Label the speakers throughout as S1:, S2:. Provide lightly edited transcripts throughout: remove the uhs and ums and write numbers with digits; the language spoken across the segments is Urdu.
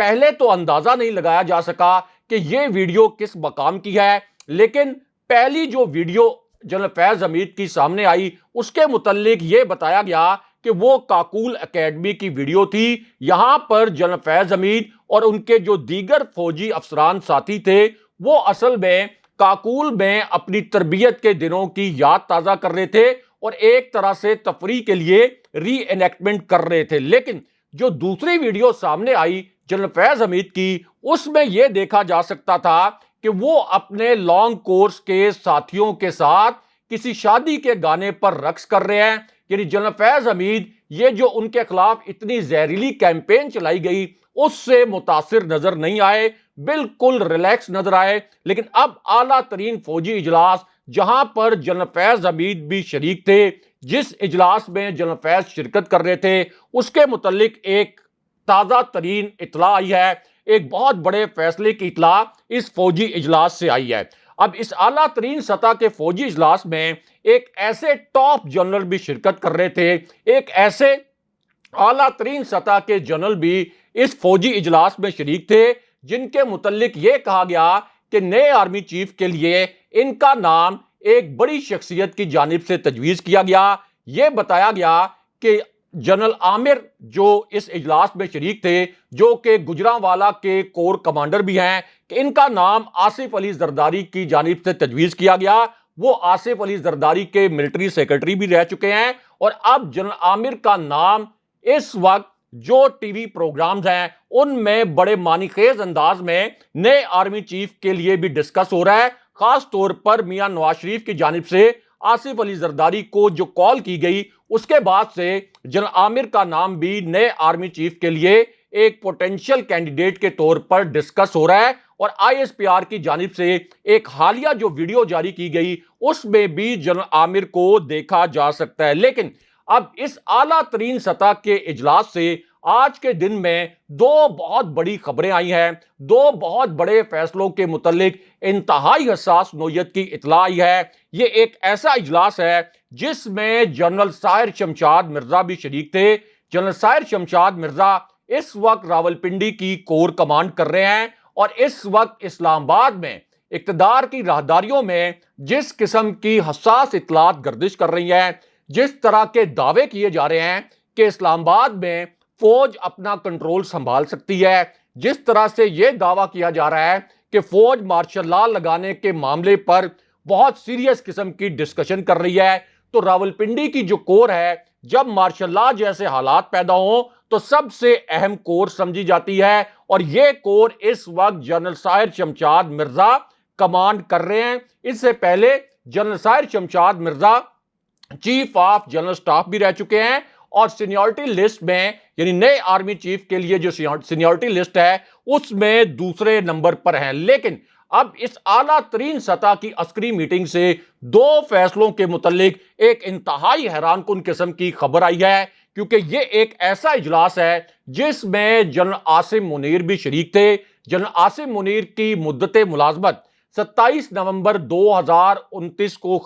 S1: پہلے تو اندازہ نہیں لگایا جا سکا کہ یہ ویڈیو کس مقام کی ہے، لیکن پہلی جو ویڈیو جنرل فیض حمید کی سامنے آئی اس کے متعلق یہ بتایا گیا کہ وہ کاکول اکیڈمی کی ویڈیو تھی۔ یہاں پر جنرل فیض حمید اور ان کے جو دیگر فوجی افسران ساتھی تھے وہ اصل میں کاکول میں اپنی تربیت کے دنوں کی یاد تازہ کر رہے تھے اور ایک طرح سے تفریح کے لیے ری انیکٹمنٹ کر رہے تھے۔ لیکن جو دوسری ویڈیو سامنے آئی جنرل فیض حمید کی، اس میں یہ دیکھا جا سکتا تھا کہ وہ اپنے لانگ کورس کے ساتھیوں کے ساتھ کسی شادی کے گانے پر رقص کر رہے ہیں۔ یعنی جنرل فیض حمید یہ جو ان کے خلاف اتنی زہریلی کیمپین چلائی گئی اس سے متاثر نظر نہیں آئے، بالکل ریلیکس نظر آئے۔ لیکن اب اعلیٰ ترین فوجی اجلاس جہاں پر جنرل فیض حمید بھی شریک تھے، جس اجلاس میں جنرل فیض شرکت کر رہے تھے، اس کے متعلق ایک تازہ ترین اطلاع آئی ہے، ایک بہت بڑے فیصلے کی اطلاع اس فوجی اجلاس سے آئی ہے۔ اب اس اعلیٰ ترین سطح کے فوجی اجلاس میں ایک ایسے ٹاپ جنرل بھی شرکت کر رہے تھے، ایک ایسے اعلیٰ ترین سطح کے جنرل بھی اس فوجی اجلاس میں شریک تھے جن کے متعلق یہ کہا گیا کہ نئے آرمی چیف کے لیے ان کا نام ایک بڑی شخصیت کی جانب سے تجویز کیا گیا۔ یہ بتایا گیا کہ جنرل عامر جو اس اجلاس میں شریک تھے، جو کہ گجرانوالہ کے کور کمانڈر بھی ہیں، کہ ان کا نام آصف علی زرداری کی جانب سے تجویز کیا گیا۔ وہ آصف علی زرداری کے ملٹری سیکرٹری بھی رہ چکے ہیں اور اب جنرل عامر کا نام اس وقت جو ٹی وی پروگرامز ہیں ان میں بڑے معنی خیز انداز میں نئے آرمی چیف کے لیے بھی ڈسکس ہو رہا ہے۔ خاص طور پر میاں نواز شریف کی جانب سے آصف علی زرداری کو جو کال کی گئی اس کے بعد سے جنرل عامر کا نام بھی نئے آرمی چیف کے لیے ایک پوٹینشل کینڈیڈیٹ کے طور پر ڈسکس ہو رہا ہے۔ اور آئی ایس پی آر کی جانب سے ایک حالیہ جو ویڈیو جاری کی گئی اس میں بھی جنرل عامر کو دیکھا جا سکتا ہے۔ لیکن اب اس اعلیٰ ترین سطح کے اجلاس سے آج کے دن میں دو بہت بڑی خبریں آئی ہیں، دو بہت بڑے فیصلوں کے متعلق انتہائی حساس نوعیت کی اطلاع آئی ہے۔ یہ ایک ایسا اجلاس ہے جس میں جنرل ساحر شمشاد مرزا بھی شریک تھے۔ جنرل ساحر شمشاد مرزا اس وقت راولپنڈی کی کور کمانڈ کر رہے ہیں اور اس وقت اسلام آباد میں اقتدار کی راہداریوں میں جس قسم کی حساس اطلاعات گردش کر رہی ہیں، جس طرح کے دعوے کیے جا رہے ہیں کہ اسلام آباد میں فوج اپنا کنٹرول سنبھال سکتی ہے، جس طرح سے یہ دعویٰ کیا جا رہا ہے کہ فوج مارشل لا لگانے کے معاملے پر بہت سیریس قسم کی ڈسکشن کر رہی ہے، تو راولپنڈی کی جو کور ہے جب مارشل لا جیسے حالات پیدا ہوں تو سب سے اہم کور سمجھی جاتی ہے، اور یہ کور اس وقت جنرل ساحر شمشاد مرزا کمانڈ کر رہے ہیں۔ اس سے پہلے general Sahir Shamshad Mirza chief of general staff بھی رہ چکے ہیں اور سینیورٹی لسٹ میں یعنی نئے آرمی چیف کے لیے جو سینیورٹی لسٹ ہے اس میں دوسرے نمبر پر ہیں۔ لیکن اب اس اعلیٰ ترین سطح کی عسکری میٹنگ سے دو فیصلوں کے متعلق ایک انتہائی حیران کن قسم کی خبر آئی ہے، کیونکہ یہ ایک ایسا اجلاس ہے جس میں جنرل عاصم منیر بھی شریک تھے۔ جنرل عاصم منیر کی مدت ملازمت 27 نومبر 2022 کو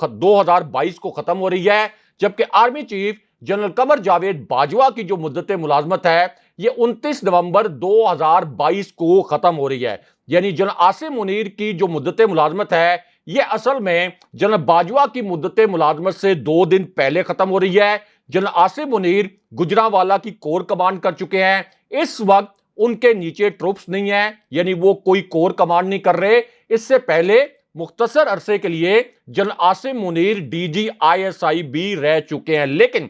S1: ختم ہو رہی ہے، جبکہ army chief general Qamar Javed Bajwa کی جو مدت ملازمت ہے یہ 29 نومبر 2022 کو ختم ہو رہی ہے۔ یعنی جنرل عاصم منیر کی جو مدت ملازمت ہے یہ اصل میں جنرل باجوہ کی مدت ملازمت سے 2 دن پہلے ختم ہو رہی ہے۔ جنرل عاصم منیر گجرانوالہ کی کور کمانڈ کر چکے ہیں، اس وقت ان کے نیچے ٹروپس نہیں ہیں، یعنی وہ کوئی کور کمانڈ نہیں کر رہے۔ اس سے پہلے مختصر عرصے کے لیے general Asim Munir D G I S I بھی رہ چکے ہیں۔ لیکن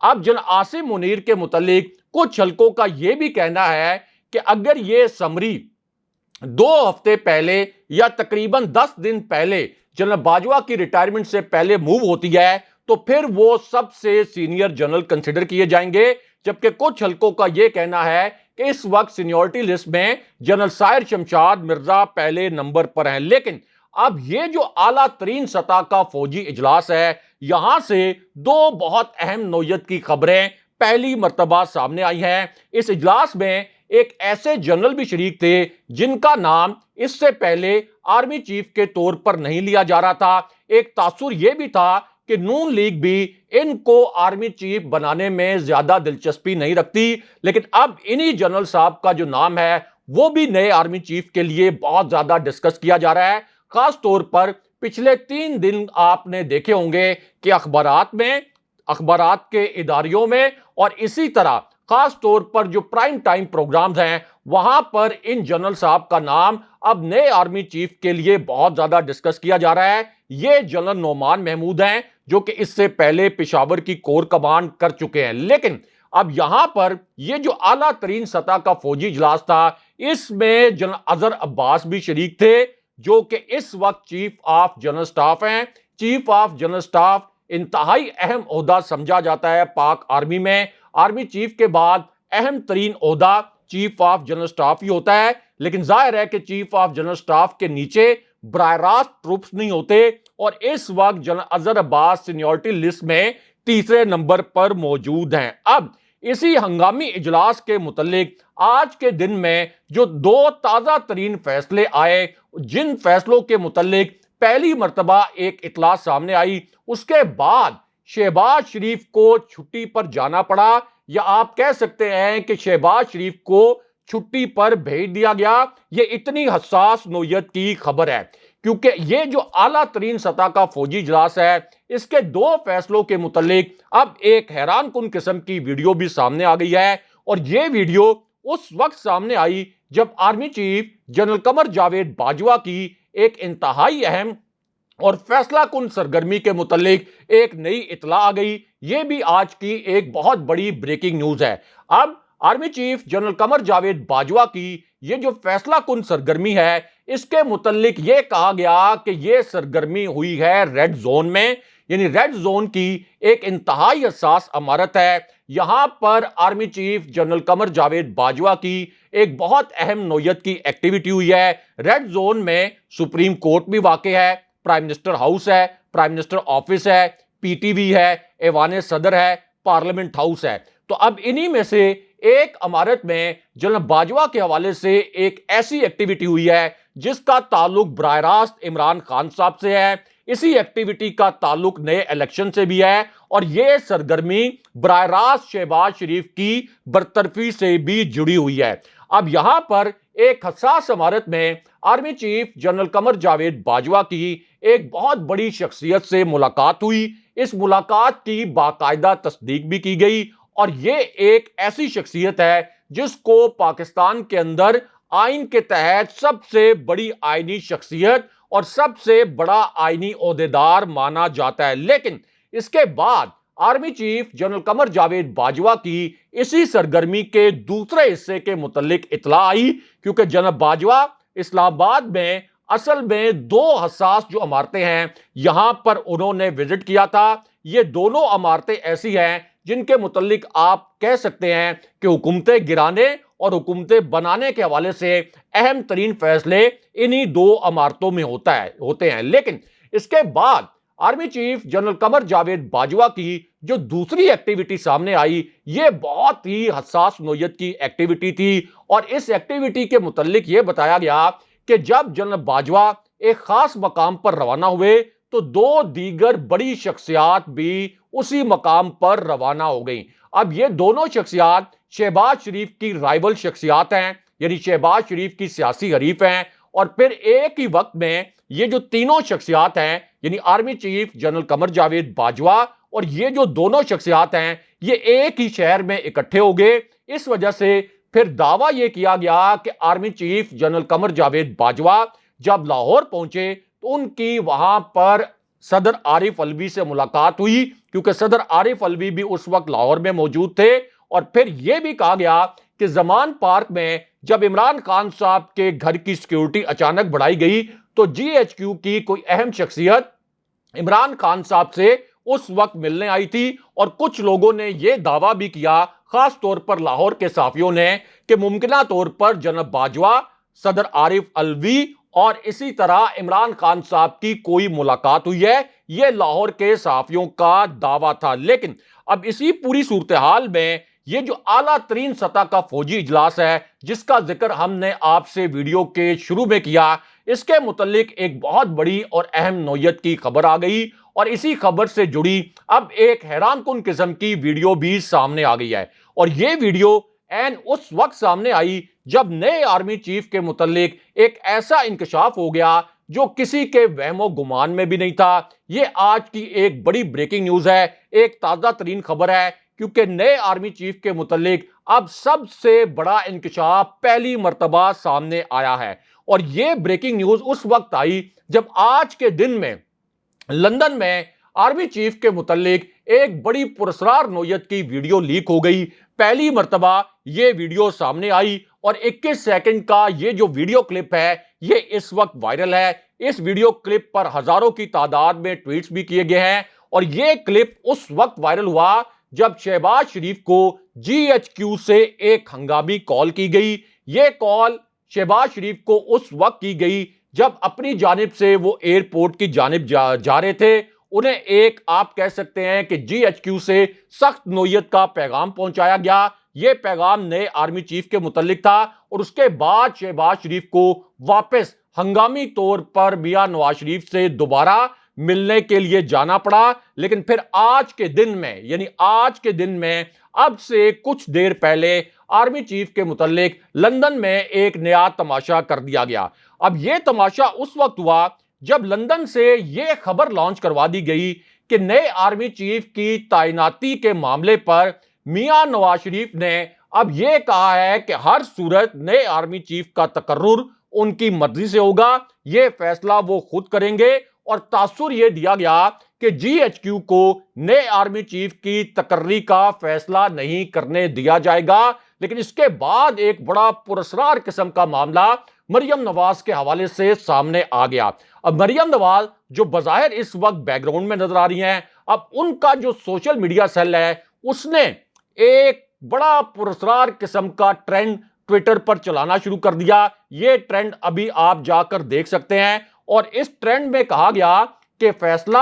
S1: اب جنرل عاصم منیر کے متعلق کچھ حلقوں کا یہ بھی کہنا ہے کہ اگر یہ سمری 2 ہفتے پہلے یا تقریباً 10 دن پہلے جنرل باجوہ کی ریٹائرمنٹ سے پہلے موو ہوتی ہے تو پھر وہ سب سے سینئر جنرل کنسیڈر کیے جائیں گے، جبکہ کچھ حلقوں کا یہ کہنا ہے کہ اس وقت سینیورٹی لسٹ میں جنرل ساحر شمشاد مرزا پہلے نمبر پر ہیں۔ لیکن اب یہ جو اعلیٰ ترین سطح کا فوجی اجلاس ہے، یہاں سے دو بہت اہم نوعیت کی خبریں پہلی مرتبہ سامنے آئی ہیں۔ اس اجلاس میں ایک ایسے جنرل بھی شریک تھے جن کا نام اس سے پہلے آرمی چیف کے طور پر نہیں لیا جا رہا تھا۔ ایک تاثر یہ بھی تھا کہ نون لیگ بھی ان کو آرمی چیف بنانے میں زیادہ دلچسپی نہیں رکھتی، لیکن اب انہی جنرل صاحب کا جو نام ہے وہ بھی نئے آرمی چیف کے لیے بہت زیادہ ڈسکس کیا جا رہا ہے. خاص طور پر پچھلے 3 دن آپ نے دیکھے ہوں گے کہ اخبارات کے اداریوں میں اور اسی طرح خاص طور پر جو پرائم ٹائم پروگرامز ہیں وہاں پر ان جنرل صاحب کا نام اب نئے آرمی چیف کے لیے بہت زیادہ ڈسکس کیا جا رہا ہے. یہ جنرل نعمان محمود ہیں جو کہ اس سے پہلے پشاور کی کور کمان کر چکے ہیں. لیکن اب یہاں پر یہ جو اعلیٰ ترین سطح کا فوجی اجلاس تھا اس میں جنرل اظہر عباس بھی شریک تھے جو کہ اس وقت چیف آف جنرل سٹاف ہیں. چیف آف جنرل سٹاف انتہائی اہم عہدہ سمجھا جاتا ہے پاک آرمی میں. آرمی چیف کے بعد اہم ترین عہدہ چیف آف جنرل سٹاف ہی ہوتا ہے. لیکن ظاہر ہے کہ چیف آف جنرل سٹاف کے نیچے براہ راست ٹروپس نہیں ہوتے اور اس وقت جنرل اظہر عباس سینیورٹی لسٹ میں تیسرے نمبر پر موجود ہیں. اب اسی ہنگامی اجلاس کے متعلق آج کے دن میں جو 2 تازہ ترین فیصلے آئے، جن فیصلوں کے متعلق پہلی مرتبہ ایک اطلاع سامنے آئی اس کے بعد شہباز شریف کو چھٹی پر جانا پڑا، یا آپ کہہ سکتے ہیں کہ شہباز شریف کو چھٹی پر بھیج دیا گیا. یہ اتنی حساس نوعیت کی خبر ہے کیونکہ یہ جو اعلیٰ ترین سطح کا فوجی اجلاس ہے اس کے 2 فیصلوں کے متعلق اب ایک حیران کن قسم کی ویڈیو بھی سامنے آ گئی ہے. اور یہ ویڈیو اس وقت سامنے آئی جب army chief general Qamar Javed Bajwa کی ایک انتہائی اہم اور فیصلہ کن سرگرمی کے متعلق ایک نئی اطلاع آ گئی. یہ بھی آج کی ایک بہت بڑی بریکنگ نیوز ہے. اب army chief general Qamar Javed Bajwa کی یہ جو فیصلہ کن سرگرمی ہے اس کے متعلق یہ کہا گیا کہ یہ سرگرمی ہوئی ہے ریڈ زون میں، یعنی ریڈ زون کی ایک انتہائی حساس عمارت ہے. یہاں پر army chief general Qamar Javed Bajwa کی ایک بہت اہم نوعیت کی ایکٹیویٹی ہوئی ہے. ریڈ زون میں سپریم کورٹ بھی واقع ہے، پرائم منسٹر ہاؤس ہے، پرائم منسٹر آفس ہے، پی ٹی وی ہے، ایوان صدر ہے، پارلیمنٹ ہاؤس ہے. تو اب انہی میں سے ایک عمارت میں جنرل باجوہ کے حوالے سے ایک ایسی ایکٹیویٹی ہوئی ہے جس کا تعلق براہ راست عمران خان صاحب سے ہے. اسی ایکٹیویٹی کا تعلق نئے الیکشن سے بھی ہے اور یہ سرگرمی براہ راست شہباز شریف کی برطرفی سے بھی جڑی ہوئی ہے. اب یہاں پر ایک حساس عمارت میں army chief general Qamar Javed Bajwa کی ایک بہت بڑی شخصیت سے ملاقات ہوئی. اس ملاقات کی باقاعدہ تصدیق بھی کی گئی اور یہ ایک ایسی شخصیت ہے جس کو پاکستان کے اندر آئین کے تحت سب سے بڑی آئینی شخصیت اور سب سے بڑا آئینی عہدیدار مانا جاتا ہے. لیکن اس کے بعد army chief general Qamar Javed Bajwa کی اسی سرگرمی کے دوسرے حصے کے متعلق اطلاع آئی کیونکہ جناب باجوہ اسلام آباد میں اصل میں 2 حساس جو عمارتیں ہیں یہاں پر انہوں نے وزٹ کیا تھا. یہ دونوں عمارتیں ایسی ہیں جن کے متعلق آپ کہہ سکتے ہیں کہ حکومتیں گرانے اور حکومتیں بنانے کے حوالے سے اہم ترین فیصلے انہی 2 عمارتوں میں ہوتے ہیں. لیکن اس کے بعد army chief general Qamar Javed Bajwa کی جو دوسری ایکٹیویٹی سامنے آئی یہ بہت ہی حساس نوعیت کی ایکٹیویٹی تھی اور اس ایکٹیویٹی کے متعلق یہ بتایا گیا کہ جب جنرل باجوہ ایک خاص مقام پر روانہ ہوئے تو 2 دیگر بڑی شخصیات بھی اسی مقام پر روانہ ہو گئیں. اب یہ دونوں شخصیات شہباز شریف کی رائیول شخصیات ہیں، یعنی شہباز شریف کی سیاسی حریف ہیں، اور پھر ایک ہی وقت میں یہ جو تینوں شخصیات ہیں یعنی army chief general Qamar Javed Bajwa اور یہ جو دونوں شخصیات ہیں یہ ایک ہی شہر میں اکٹھے ہو گئے. اس وجہ سے پھر دعویٰ یہ کیا گیا کہ army chief general Qamar Javed Bajwa جب لاہور پہنچے تو ان کی وہاں پر صدر عارف علوی سے ملاقات ہوئی کیونکہ صدر عارف علوی بھی اس وقت لاہور میں موجود تھے. اور پھر یہ بھی کہا گیا کہ زمان پارک میں جب عمران خان صاحب کے گھر کی سیکیورٹی اچانک بڑھائی گئی تو جی ایچ کیو کی کوئی اہم شخصیت عمران خان صاحب سے اس وقت ملنے آئی تھی اور کچھ لوگوں نے یہ دعویٰ بھی کیا، خاص طور پر لاہور کے صحافیوں نے، کہ ممکنہ طور پر جناب باجوہ، صدر عارف علوی اور اسی طرح عمران خان صاحب کی کوئی ملاقات ہوئی ہے. یہ لاہور کے صحافیوں کا دعویٰ تھا. لیکن اب اسی پوری صورتحال میں یہ جو اعلیٰ ترین سطح کا فوجی اجلاس ہے جس کا ذکر ہم نے آپ سے ویڈیو کے شروع میں کیا، اس کے متعلق ایک بہت بڑی اور اہم نوعیت کی خبر آ گئی اور اسی خبر سے جڑی اب ایک حیران کن قسم کی ویڈیو بھی سامنے آ گئی ہے. اور یہ ویڈیو اس وقت سامنے آئی جب نئے آرمی چیف کے متعلق ایک ایسا انکشاف ہو گیا جو کسی کے وہم و گمان میں بھی نہیں تھا۔ یہ آج کی ایک بڑی بریکنگ نیوز ہے، ایک تازہ ترین خبر ہے، کیونکہ نئے آرمی چیف کے متعلق اب سب سے بڑا انکشاف پہلی مرتبہ سامنے آیا ہے۔ اور یہ بریکنگ نیوز اس وقت آئی جب آج کے دن میں لندن میں آرمی چیف کے متعلق ایک بڑی پراسرار نوعیت کی ویڈیو لیک ہو گئی۔ پہلی مرتبہ یہ ویڈیو سامنے آئی اور 21 سیکنڈ کا یہ جو ویڈیو کلپ ہے یہ اس وقت وائرل ہے۔ اس ویڈیو کلپ پر ہزاروں کی تعداد میں ٹویٹس بھی کیے گئے ہیں، اور یہ کلپ اس وقت وائرل ہوا جب شہباز شریف کو GHQ سے ایک ہنگامی کال کی گئی۔ یہ کال شہباز شریف کو اس وقت کی گئی جب اپنی جانب سے وہ ایئرپورٹ کی جانب جا رہے تھے۔ انہیں ایک آپ کہہ سکتے ہیں کہ GHQ سے سخت نوعیت کا پیغام پہنچایا گیا۔ یہ پیغام نئے آرمی چیف کے متعلق تھا، اور اس کے بعد شہباز شریف کو واپس ہنگامی طور پر میاں نواز شریف سے دوبارہ ملنے کے لیے جانا پڑا۔ لیکن پھر آج کے دن میں اب سے کچھ دیر پہلے آرمی چیف کے متعلق لندن میں ایک نیا تماشا کر دیا گیا۔ اب یہ تماشا اس وقت ہوا جب لندن سے یہ خبر لانچ کروا دی گئی کہ نئے آرمی چیف کی تعیناتی کے معاملے پر میاں نواز شریف نے اب یہ کہا ہے کہ ہر صورت نئے آرمی چیف کا تقرر ان کی مرضی سے ہوگا، یہ فیصلہ وہ خود کریں گے۔ اور تاثر یہ دیا گیا کہ GHQ کو نئے آرمی چیف کی تقرری کا فیصلہ نہیں کرنے دیا جائے گا۔ لیکن اس کے بعد ایک بڑا پراسرار قسم کا معاملہ مریم نواز کے حوالے سے سامنے آ گیا۔ اب مریم نواز جو بظاہر اس وقت بیک گراؤنڈ میں نظر آ رہی ہیں، اب ان کا جو سوشل میڈیا سیل ہے اس نے ایک بڑا پراسرار قسم کا ٹرینڈ ٹویٹر پر چلانا شروع کر دیا۔ یہ ٹرینڈ ابھی آپ جا کر دیکھ سکتے ہیں، اور اس ٹرینڈ میں کہا گیا کہ فیصلہ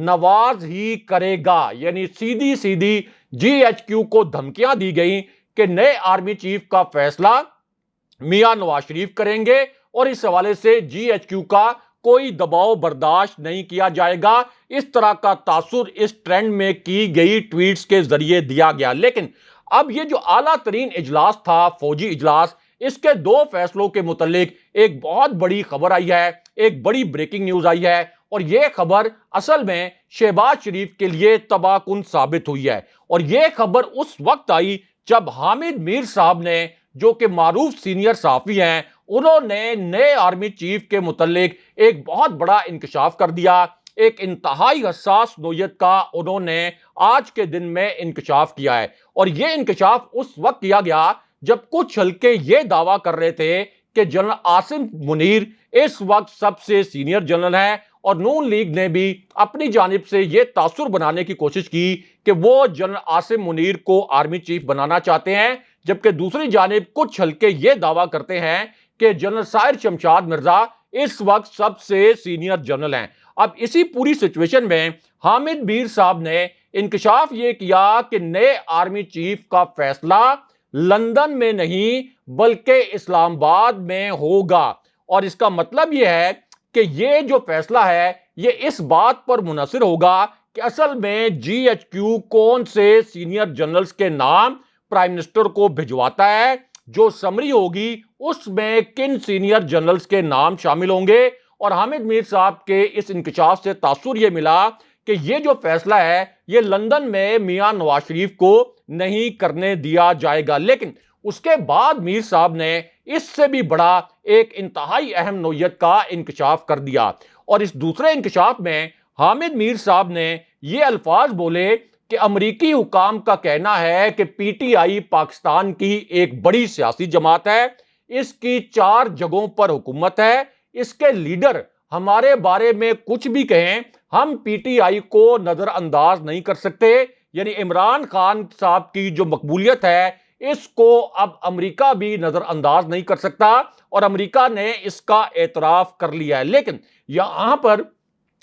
S1: نواز ہی کرے گا، یعنی سیدھی GHQ کو دھمکیاں دی گئیں کہ نئے آرمی چیف کا فیصلہ میاں نواز شریف کریں گے، اور اس حوالے سے GHQ کا کوئی دباؤ برداشت نہیں کیا جائے گا۔ اس طرح کا تاثر اس ٹرینڈ میں کی گئی ٹویٹس کے ذریعے دیا گیا۔ لیکن اب یہ جو اعلیٰ ترین اجلاس تھا، فوجی اجلاس، اس کے دو فیصلوں کے متعلق ایک بہت بڑی خبر آئی ہے، ایک بڑی بریکنگ نیوز آئی ہے، اور یہ خبر اصل میں شہباز شریف کے لیے تباہ کن ثابت ہوئی ہے۔ اور یہ خبر اس وقت آئی جب حامد میر صاحب نے، جو کہ معروف سینئر صحافی ہیں، انہوں نے نئے آرمی چیف کے متعلق ایک بہت بڑا انکشاف کر دیا۔ ایک انتہائی حساس نوعیت کا انہوں نے آج کے دن میں انکشاف کیا ہے، اور یہ انکشاف اس وقت کیا گیا جب کچھ حلقے یہ دعویٰ کر رہے تھے کہ جنرل عاصم منیر اس وقت سب سے سینئر جنرل ہے، اور نون لیگ نے بھی اپنی جانب سے یہ تاثر بنانے کی کوشش کی کہ وہ جنرل عاصم منیر کو آرمی چیف بنانا چاہتے ہیں، جبکہ دوسری جانب کچھ حلقے یہ دعویٰ کرتے ہیں کہ جنرل ساحر شمشاد مرزا اس وقت سب سے سینئر جنرل ہیں۔ اب اسی پوری سچویشن میں حامد میر صاحب نے انکشاف یہ کیا کہ نئے آرمی چیف کا فیصلہ لندن میں نہیں بلکہ اسلام آباد میں ہوگا، اور اس کا مطلب یہ ہے کہ یہ جو فیصلہ ہے یہ اس بات پر منحصر ہوگا کہ اصل میں GHQ کون سے سینئر جنرلز کے نام پرائم منسٹر کو بھجواتا ہے۔ جو سمری ہوگی اس میں کن سینئر جنرلز کے نام شامل ہوں گے، اور حامد میر صاحب کے اس انکشاف سے تاثر یہ ملا کہ یہ جو فیصلہ ہے یہ لندن میں میاں نواز شریف کو نہیں کرنے دیا جائے گا۔ لیکن اس کے بعد میر صاحب نے اس سے بھی بڑا ایک انتہائی اہم نوعیت کا انکشاف کر دیا، اور اس دوسرے انکشاف میں حامد میر صاحب نے یہ الفاظ بولے کہ امریکی حکام کا کہنا ہے کہ PTI پاکستان کی ایک بڑی سیاسی جماعت ہے، اس کی 4 جگہوں پر حکومت ہے، اس کے لیڈر ہمارے بارے میں کچھ بھی کہیں ہم PTI کو نظر انداز نہیں کر سکتے۔ یعنی عمران خان صاحب کی جو مقبولیت ہے اس کو اب امریکہ بھی نظر انداز نہیں کر سکتا، اور امریکہ نے اس کا اعتراف کر لیا ہے۔ لیکن یہاں پر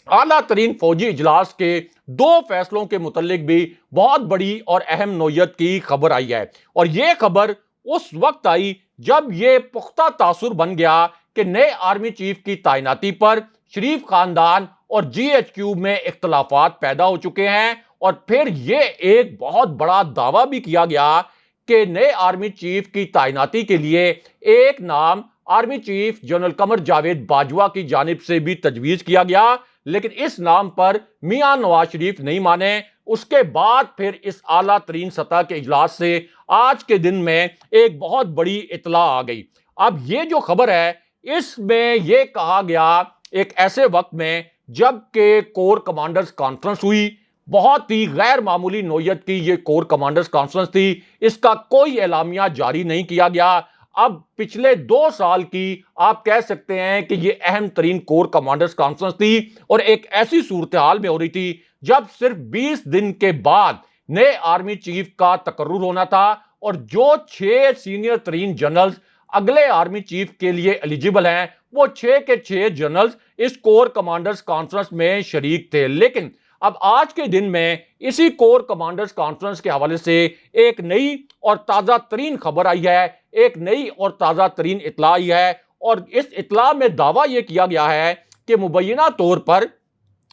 S1: اعلیٰ ترین فوجی اجلاس کے 2 فیصلوں کے متعلق بھی بہت بڑی اور اہم نوعیت کی خبر آئی ہے، اور یہ خبر اس وقت آئی جب یہ پختہ تاثر بن گیا کہ نئے آرمی چیف کی تعیناتی پر شریف خاندان اور GHQ میں اختلافات پیدا ہو چکے ہیں، اور پھر یہ ایک بہت بڑا دعویٰ بھی کیا گیا کہ نئے آرمی چیف کی تعیناتی کے لیے ایک نام army chief general Qamar Javed Bajwa کی جانب سے بھی تجویز کیا گیا، لیکن اس نام پر میاں نواز شریف نہیں مانے۔ اس کے بعد پھر اس اعلیٰ ترین سطح کے اجلاس سے آج کے دن میں ایک بہت بڑی اطلاع آ گئی۔ اب یہ جو خبر ہے اس میں یہ کہا گیا ایک ایسے وقت میں جب کہ کور کمانڈرز کانفرنس ہوئی، بہت ہی غیر معمولی نوعیت کی یہ کور کمانڈرز کانفرنس تھی، اس کا کوئی اعلامیہ جاری نہیں کیا گیا۔ اب پچھلے 2 سال کی آپ کہہ سکتے ہیں کہ یہ اہم ترین کور کمانڈرز کانفرنس تھی، اور ایک ایسی صورتحال میں ہو رہی تھی جب صرف 20 دن کے بعد نئے آرمی چیف کا تقرر ہونا تھا، اور جو 6 سینئر ترین جنرلز اگلے آرمی چیف کے لیے ایلیجیبل ہیں وہ 6 کے 6 جنرلز اس کور کمانڈرز کانفرنس میں شریک تھے۔ لیکن اب آج کے دن میں اسی کور کمانڈرز کانفرنس کے حوالے سے ایک نئی اور تازہ ترین خبر آئی ہے، ایک نئی اور تازہ ترین اطلاع آئی ہے، اور اس اطلاع میں دعویٰ یہ کیا گیا ہے کہ مبینہ طور پر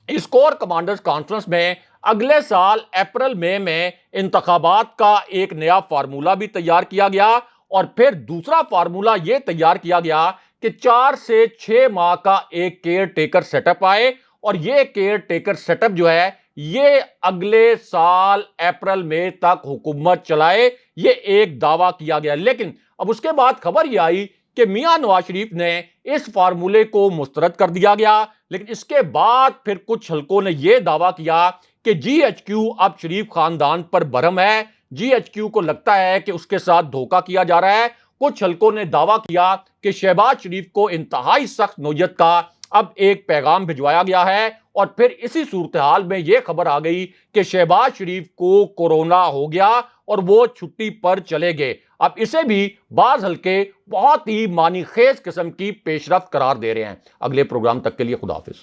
S1: اس کور کمانڈرز کانفرنس میں اگلے سال اپریل مئی میں انتخابات کا ایک نیا فارمولہ بھی تیار کیا گیا، اور پھر دوسرا فارمولہ یہ تیار کیا گیا کہ 4 سے 6 ماہ کا ایک کیئر ٹیکر سیٹ اپ آئے، اور یہ کیئر ٹیکر سیٹ اپ جو ہے یہ اگلے سال اپریل مئی تک حکومت چلائے، یہ ایک دعویٰ کیا گیا۔ لیکن اب اس کے بعد خبر یہ آئی کہ میاں نواز شریف نے اس فارمولے کو مسترد کر دیا گیا، لیکن اس کے بعد پھر کچھ حلقوں نے یہ دعویٰ کیا کہ جی ایچ کیو اب شریف خاندان پر برہم ہے، جی ایچ کیو کو لگتا ہے کہ اس کے ساتھ دھوکہ کیا جا رہا ہے۔ کچھ حلقوں نے دعویٰ کیا کہ شہباز شریف کو انتہائی سخت نوعیت کا اب ایک پیغام بھجوایا گیا ہے، اور پھر اسی صورتحال میں یہ خبر آ گئی کہ شہباز شریف کو کورونا ہو گیا اور وہ چھٹی پر چلے گئے۔ اب اسے بھی بعض حلقے بہت ہی معنی خیز قسم کی پیش رفت قرار دے رہے ہیں۔ اگلے پروگرام تک کے لیے خدا حافظ۔